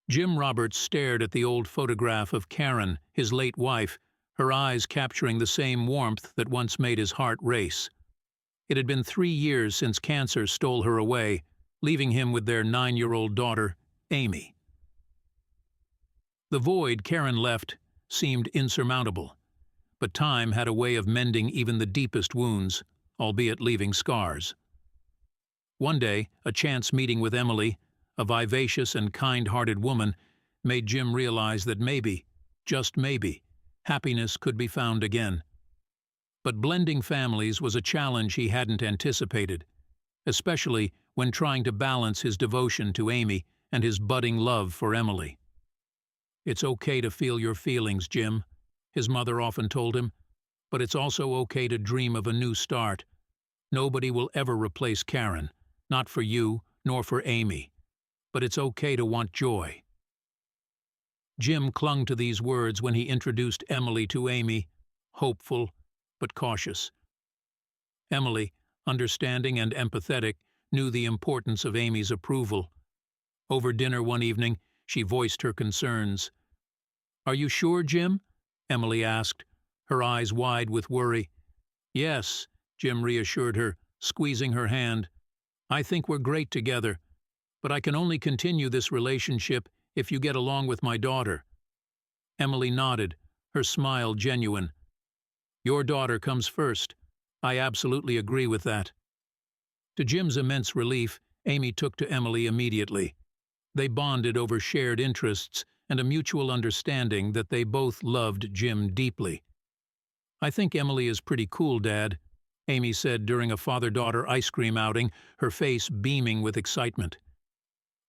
Jim Roberts stared at the old photograph of Karen, his late wife, her eyes capturing the same warmth that once made his heart race. It had been 3 years since cancer stole her away, leaving him with their 9-year-old daughter, Amy. The void Karen left seemed insurmountable, but time had a way of mending even the deepest wounds, albeit leaving scars. One day, a chance meeting with Emily, a vivacious and kind-hearted woman, made Jim realize that maybe, just maybe, happiness could be found again. But blending families was a challenge he hadn't anticipated, especially when trying to balance his devotion to Amy and his budding love for Emily. "It's okay to feel your feelings, Jim," his mother often told him, "but it's also okay to dream of a new start. Nobody will ever replace Karen, not for you nor for Amy, but it's okay to want joy." Jim clung to these words when he introduced Emily to Amy, hopeful but cautious. Emily, understanding and empathetic, knew the importance of Amy's approval. Over dinner one evening, she voiced her concerns. "Are you sure, Jim?" Emily asked, her eyes wide with worry. "Yes," Jim reassured her, squeezing her hand. "I think we're great together, but I can only continue this relationship if you get along with my daughter." Emily nodded, her smile genuine. "Your daughter comes first. I absolutely agree with that." To Jim's immense relief, Amy took to Emily immediately. They bonded over shared interests and a mutual understanding that they both loved Jim deeply. "I think Emily is pretty cool, Dad," Amy said during a father-daughter ice cream outing, her face beaming with excitement.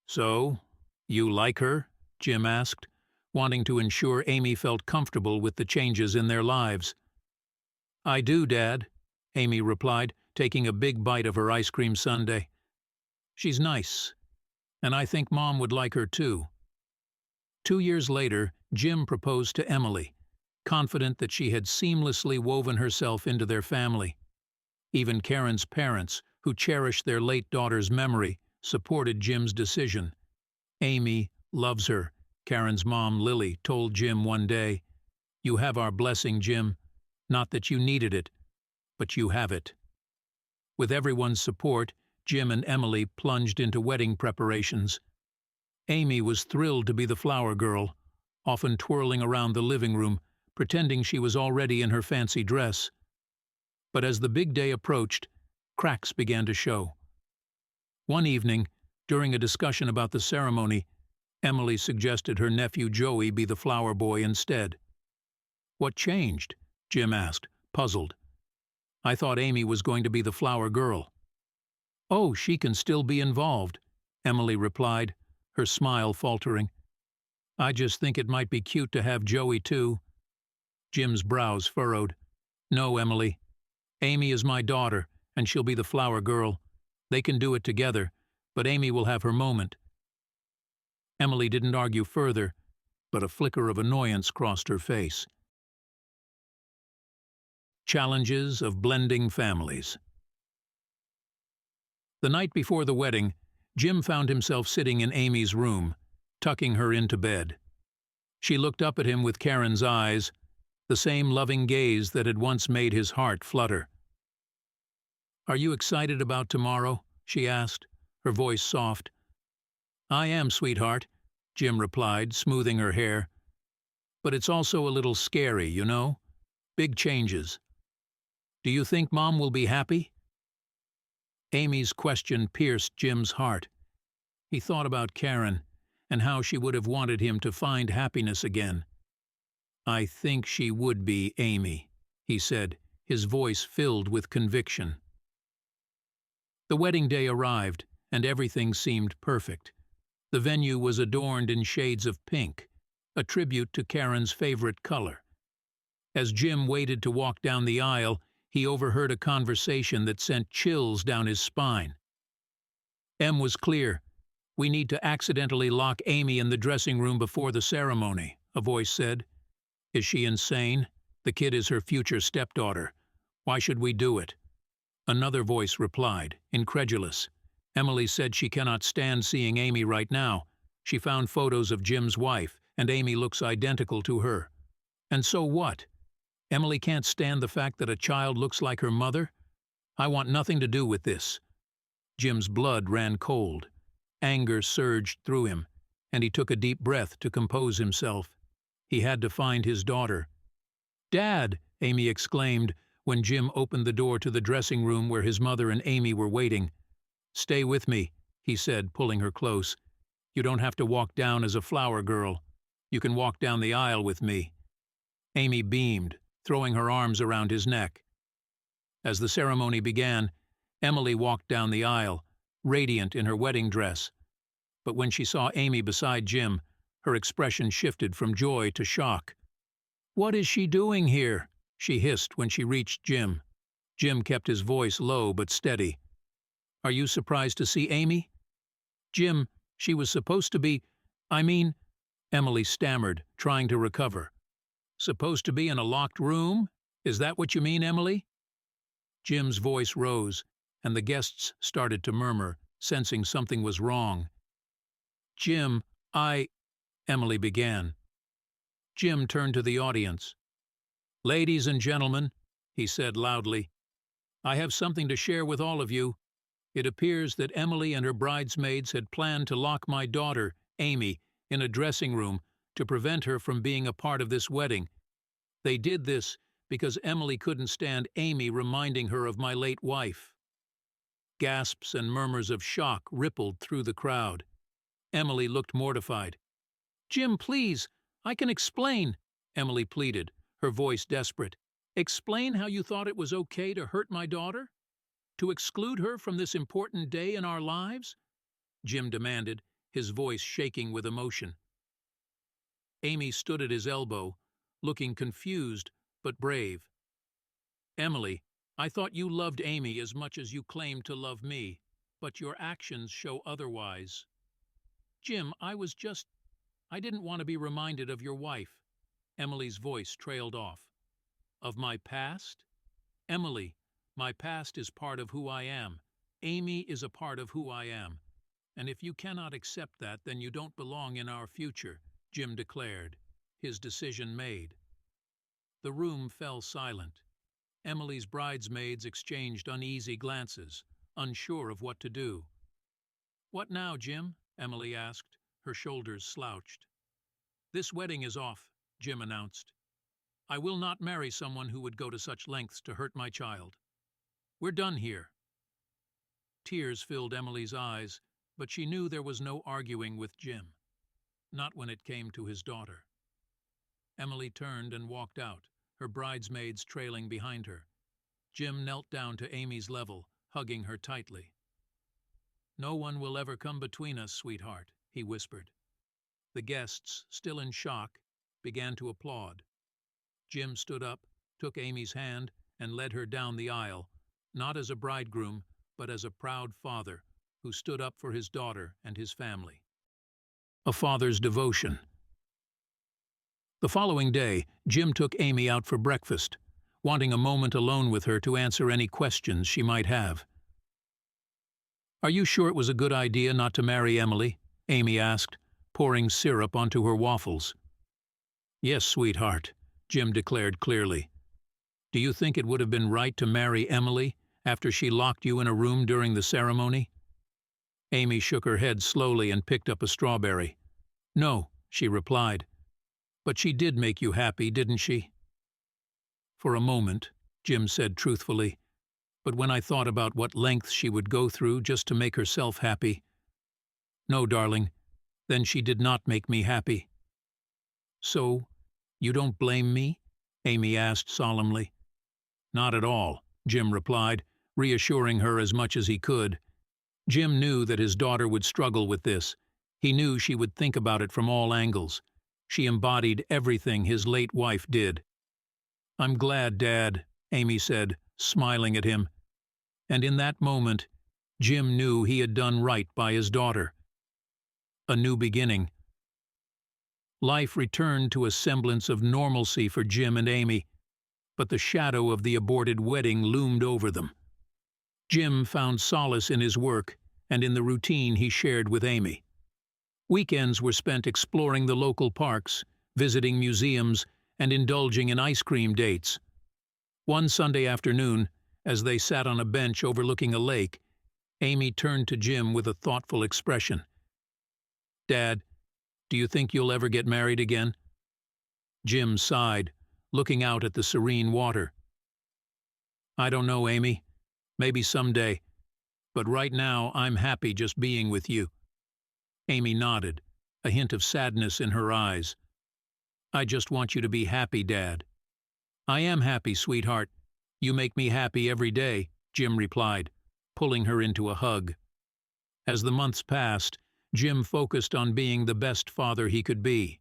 "So, you like her?" Jim asked, wanting to ensure Amy felt comfortable with the changes in their lives. "I do, Dad," Amy replied, taking a big bite of her ice cream sundae. "She's nice, and I think Mom would like her too." 2 years later, Jim proposed to Emily, confident that she had seamlessly woven herself into their family. Even Karen's parents, who cherished their late daughter's memory, supported Jim's decision. "Amy loves her," Karen's mom, Lily, told Jim one day. "You have our blessing, Jim. Not that you needed it, but you have it." With everyone's support, Jim and Emily plunged into wedding preparations. Amy was thrilled to be the flower girl, often twirling around the living room, pretending she was already in her fancy dress. But as the big day approached, cracks began to show. One evening, during a discussion about the ceremony, Emily suggested her nephew Joey be the flower boy instead. "What changed?" Jim asked, puzzled. "I thought Amy was going to be the flower girl." "Oh, she can still be involved," Emily replied, her smile faltering. "I just think it might be cute to have Joey too." Jim's brows furrowed. "No, Emily. Amy is my daughter, and she'll be the flower girl. They can do it together, but Amy will have her moment." Emily didn't argue further, but a flicker of annoyance crossed her face. Challenges of blending families. The night before the wedding, Jim found himself sitting in Amy's room, tucking her into bed. She looked up at him with Karen's eyes, the same loving gaze that had once made his heart flutter. "Are you excited about tomorrow?" she asked, her voice soft. "I am, sweetheart," Jim replied, smoothing her hair. "But it's also a little scary, you know? Big changes. Do you think Mom will be happy?" Amy's question pierced Jim's heart. He thought about Karen and how she would have wanted him to find happiness again. "I think she would be, Amy," he said, his voice filled with conviction. The wedding day arrived, and everything seemed perfect. The venue was adorned in shades of pink, a tribute to Karen's favorite color. As Jim waited to walk down the aisle, he overheard a conversation that sent chills down his spine. "Em was clear. We need to accidentally lock Amy in the dressing room before the ceremony," a voice said. "Is she insane? The kid is her future stepdaughter. Why should we do it?" Another voice replied, incredulous. "Emily said she cannot stand seeing Amy right now. She found photos of Jim's wife, and Amy looks identical to her. And so what? Emily can't stand the fact that a child looks like her mother? I want nothing to do with this. Jim's blood ran cold. Anger surged through him, and he took a deep breath to compose himself. He had to find his daughter. "Dad!" Amy exclaimed when Jim opened the door to the dressing room where his mother and Amy were waiting. "Stay with me," he said, pulling her close. "You don't have to walk down as a flower girl. You can walk down the aisle with me." Amy beamed, throwing her arms around his neck. As the ceremony began, Emily walked down the aisle, radiant in her wedding dress. But when she saw Amy beside Jim, her expression shifted from joy to shock. "What is she doing here?" she hissed when she reached Jim. Jim kept his voice low but steady. "Are you surprised to see Amy?" "Jim, she was supposed to be… Emily stammered, trying to recover. "Supposed to be in a locked room? Is that what you mean, Emily?" Jim's voice rose, and the guests started to murmur, sensing something was wrong. "Jim, Emily began. Jim turned to the audience. "Ladies and gentlemen," he said loudly, "I have something to share with all of you. It appears that Emily and her bridesmaids had planned to lock my daughter, Amy, in a dressing room to prevent her from being a part of this wedding. They did this because Emily couldn't stand Amy reminding her of my late wife." Gasps and murmurs of shock rippled through the crowd. Emily looked mortified. "Jim, please, I can explain," Emily pleaded, her voice desperate. "Explain how you thought it was okay to hurt my daughter? To exclude her from this important day in our lives?" Jim demanded, his voice shaking with emotion. Amy stood at his elbow, looking confused but brave. "Emily, I thought you loved Amy as much as you claimed to love me, but your actions show otherwise." "Jim, I didn't want to be reminded of your wife." Emily's voice trailed off. "Of my past? Emily, my past is part of who I am. Amy is a part of who I am. And if you cannot accept that, then you don't belong in our future," Jim declared, his decision made. The room fell silent. Emily's bridesmaids exchanged uneasy glances, unsure of what to do. "What now, Jim?" Emily asked, her shoulders slouched. "This wedding is off," Jim announced. "I will not marry someone who would go to such lengths to hurt my child. We're done here." Tears filled Emily's eyes, but she knew there was no arguing with Jim. Not when it came to his daughter. Emily turned and walked out, her bridesmaids trailing behind her. Jim knelt down to Amy's level, hugging her tightly. "No one will ever come between us, sweetheart," he whispered. The guests, still in shock, began to applaud. Jim stood up, took Amy's hand, and led her down the aisle, not as a bridegroom, but as a proud father who stood up for his daughter and his family. A father's devotion. The following day, Jim took Amy out for breakfast, wanting a moment alone with her to answer any questions she might have. "Are you sure it was a good idea not to marry Emily?" Amy asked, pouring syrup onto her waffles. "Yes, sweetheart," Jim declared clearly. "Do you think it would have been right to marry Emily after she locked you in a room during the ceremony?" Amy shook her head slowly and picked up a strawberry. "No," she replied. "But she did make you happy, didn't she?" "For a moment," Jim said truthfully. "But when I thought about what lengths she would go through just to make herself happy—" "No, darling, then she did not make me happy." "So, you don't blame me?" Amy asked solemnly. "Not at all," Jim replied, reassuring her as much as he could. Jim knew that his daughter would struggle with this. He knew she would think about it from all angles. She embodied everything his late wife did. "I'm glad, Dad," Amy said, smiling at him. And in that moment, Jim knew he had done right by his daughter. A new beginning. Life returned to a semblance of normalcy for Jim and Amy, but the shadow of the aborted wedding loomed over them. Jim found solace in his work and in the routine he shared with Amy. Weekends were spent exploring the local parks, visiting museums, and indulging in ice cream dates. One Sunday afternoon, as they sat on a bench overlooking a lake, Amy turned to Jim with a thoughtful expression. "Dad, do you think you'll ever get married again?" Jim sighed, looking out at the serene water. "I don't know, Amy. Maybe someday. But right now, I'm happy just being with you." Amy nodded, a hint of sadness in her eyes. "I just want you to be happy, Dad." "I am happy, sweetheart. You make me happy every day," Jim replied, pulling her into a hug. As the months passed, Jim focused on being the best father he could be.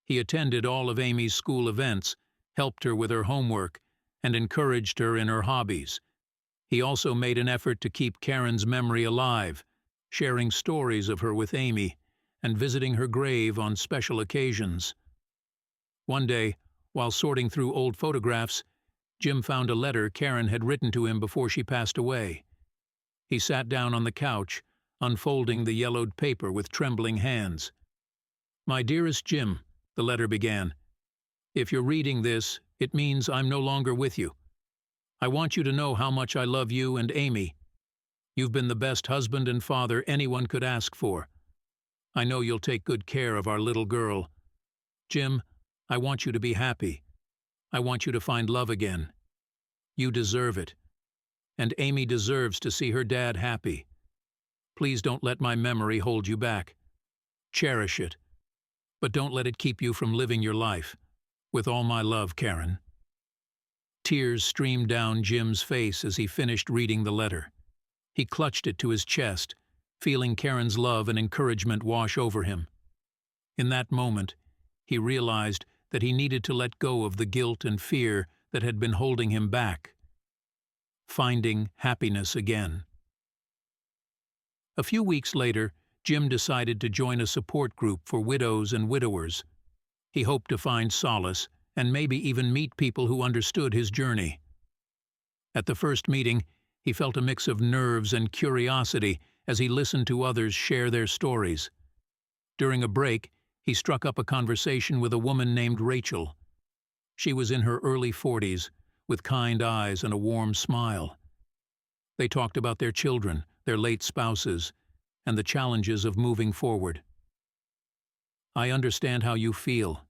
He attended all of Amy's school events, helped her with her homework, and encouraged her in her hobbies. He also made an effort to keep Karen's memory alive, sharing stories of her with Amy and visiting her grave on special occasions. One day, while sorting through old photographs, Jim found a letter Karen had written to him before she passed away. He sat down on the couch, unfolding the yellowed paper with trembling hands. "My dearest Jim," the letter began, "if you're reading this, it means I'm no longer with you. I want you to know how much I love you and Amy. You've been the best husband and father anyone could ask for. I know you'll take good care of our little girl. Jim, I want you to be happy. I want you to find love again. You deserve it. And Amy deserves to see her dad happy. Please don't let my memory hold you back. Cherish it. But don't let it keep you from living your life. With all my love, Karen." Tears streamed down Jim's face as he finished reading the letter. He clutched it to his chest, feeling Karen's love and encouragement wash over him. In that moment, he realized that he needed to let go of the guilt and fear that had been holding him back. Finding happiness again. A few weeks later, Jim decided to join a support group for widows and widowers. He hoped to find solace and maybe even meet people who understood his journey. At the first meeting, he felt a mix of nerves and curiosity as he listened to others share their stories. During a break, he struck up a conversation with a woman named Rachel. She was in her early 40s, with kind eyes and a warm smile. They talked about their children, their late spouses, and the challenges of moving forward. "I understand how you feel,"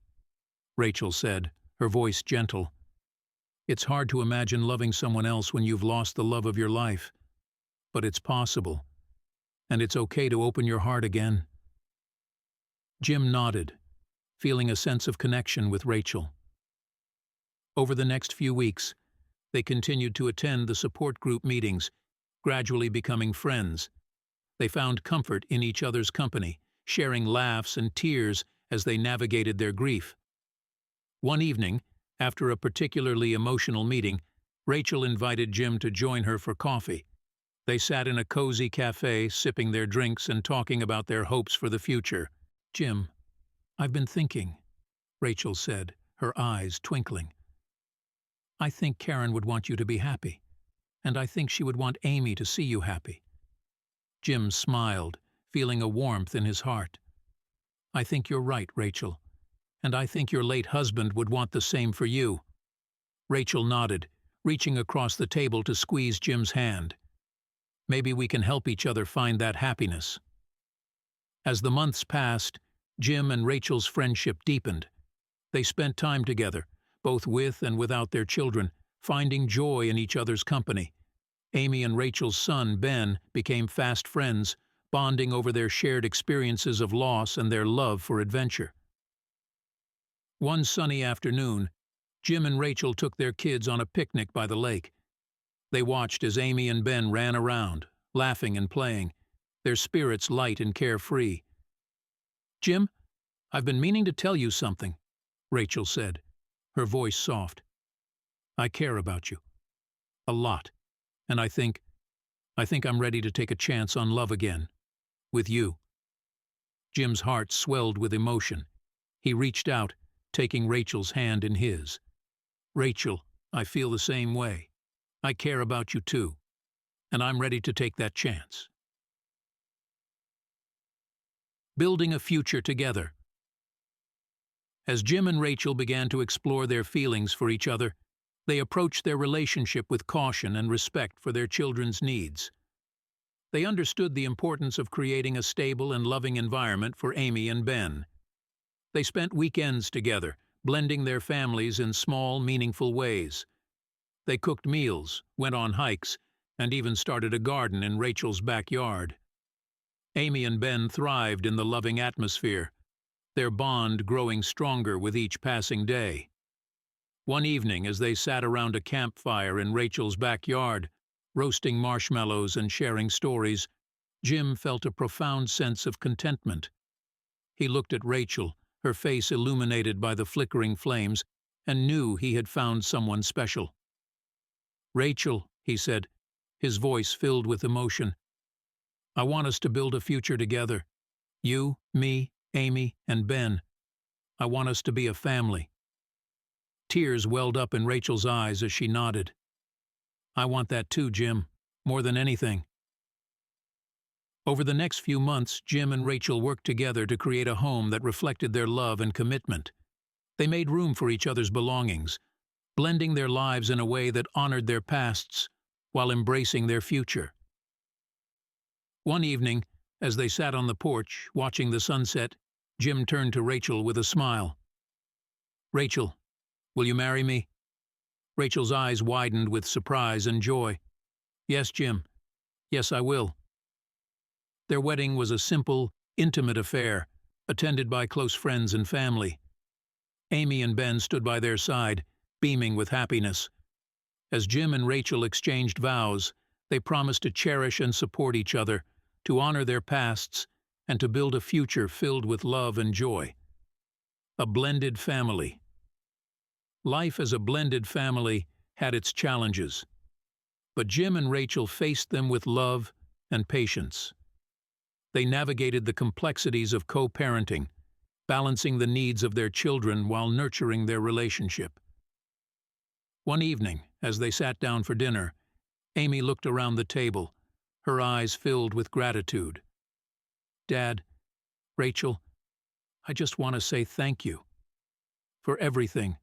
Rachel said, her voice gentle. "It's hard to imagine loving someone else when you've lost the love of your life. But it's possible. And it's okay to open your heart again." Jim nodded, feeling a sense of connection with Rachel. Over the next few weeks, they continued to attend the support group meetings, gradually becoming friends. They found comfort in each other's company, sharing laughs and tears as they navigated their grief. One evening, after a particularly emotional meeting, Rachel invited Jim to join her for coffee. They sat in a cozy cafe, sipping their drinks and talking about their hopes for the future. "Jim, I've been thinking," Rachel said, her eyes twinkling. "I think Karen would want you to be happy, and I think she would want Amy to see you happy." Jim smiled, feeling a warmth in his heart. "I think you're right, Rachel, and I think your late husband would want the same for you." Rachel nodded, reaching across the table to squeeze Jim's hand. "Maybe we can help each other find that happiness." As the months passed, Jim and Rachel's friendship deepened. They spent time together, both with and without their children, finding joy in each other's company. Amy and Rachel's son, Ben, became fast friends, bonding over their shared experiences of loss and their love for adventure. One sunny afternoon, Jim and Rachel took their kids on a picnic by the lake. They watched as Amy and Ben ran around, laughing and playing, their spirits light and carefree. "Jim, I've been meaning to tell you something," Rachel said, her voice soft. "I care about you. A lot. And I think I'm ready to take a chance on love again. With you." Jim's heart swelled with emotion. He reached out, taking Rachel's hand in his. "Rachel, I feel the same way. I care about you too. And I'm ready to take that chance." building a future together. As Jim and Rachel began to explore their feelings for each other, they approached their relationship with caution and respect for their children's needs. They understood the importance of creating a stable and loving environment for Amy and Ben. They spent weekends together, blending their families in small, meaningful ways. They cooked meals, went on hikes, and even started a garden in Rachel's backyard. Amy and Ben thrived in the loving atmosphere, their bond growing stronger with each passing day. One evening, as they sat around a campfire in Rachel's backyard, roasting marshmallows and sharing stories, Jim felt a profound sense of contentment. He looked at Rachel, her face illuminated by the flickering flames, and knew he had found someone special. "Rachel," he said, his voice filled with emotion, "I want us to build a future together. You, me, Amy, and Ben. I want us to be a family." Tears welled up in Rachel's eyes as she nodded. "I want that too, Jim, more than anything." Over the next few months, Jim and Rachel worked together to create a home that reflected their love and commitment. They made room for each other's belongings, blending their lives in a way that honored their pasts while embracing their future. One evening, as they sat on the porch, watching the sunset, Jim turned to Rachel with a smile. "Rachel, will you marry me?" Rachel's eyes widened with surprise and joy. "Yes, Jim. Yes, I will." Their wedding was a simple, intimate affair, attended by close friends and family. Amy and Ben stood by their side, beaming with happiness. As Jim and Rachel exchanged vows, they promised to cherish and support each other, to honor their pasts, and to build a future filled with love and joy. A blended family. Life as a blended family had its challenges, but Jim and Rachel faced them with love and patience. They navigated the complexities of co-parenting, balancing the needs of their children while nurturing their relationship. One evening, as they sat down for dinner, Amy looked around the table, her eyes filled with gratitude. "Dad, Rachel, I just want to say thank you for everything,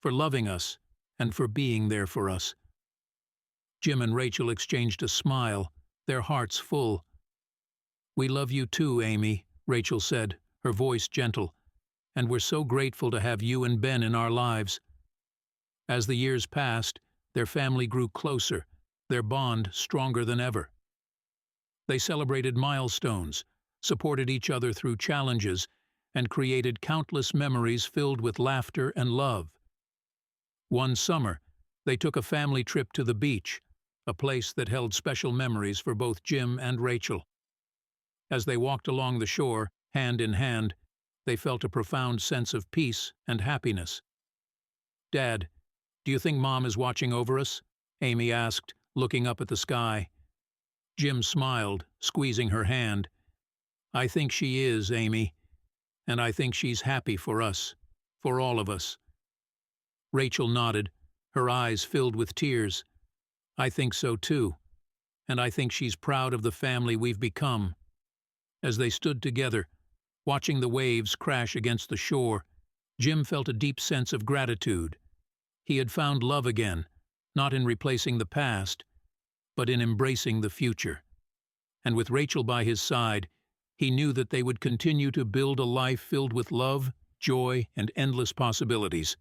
for loving us, and for being there for us." Jim and Rachel exchanged a smile, their hearts full. "We love you too, Amy," Rachel said, her voice gentle, "and we're so grateful to have you and Ben in our lives." As the years passed, their family grew closer, their bond stronger than ever. They celebrated milestones, supported each other through challenges, and created countless memories filled with laughter and love. One summer, they took a family trip to the beach, a place that held special memories for both Jim and Rachel. As they walked along the shore, hand in hand, they felt a profound sense of peace and happiness. "Dad, do you think Mom is watching over us?" Amy asked, looking up at the sky. Jim smiled, squeezing her hand. "I think she is, Amy, and I think she's happy for us, for all of us." Rachel nodded, her eyes filled with tears. "I think so too, and I think she's proud of the family we've become." As they stood together, watching the waves crash against the shore, Jim felt a deep sense of gratitude. He had found love again, not in replacing the past, but in embracing the future. And with Rachel by his side, he knew that they would continue to build a life filled with love, joy, and endless possibilities.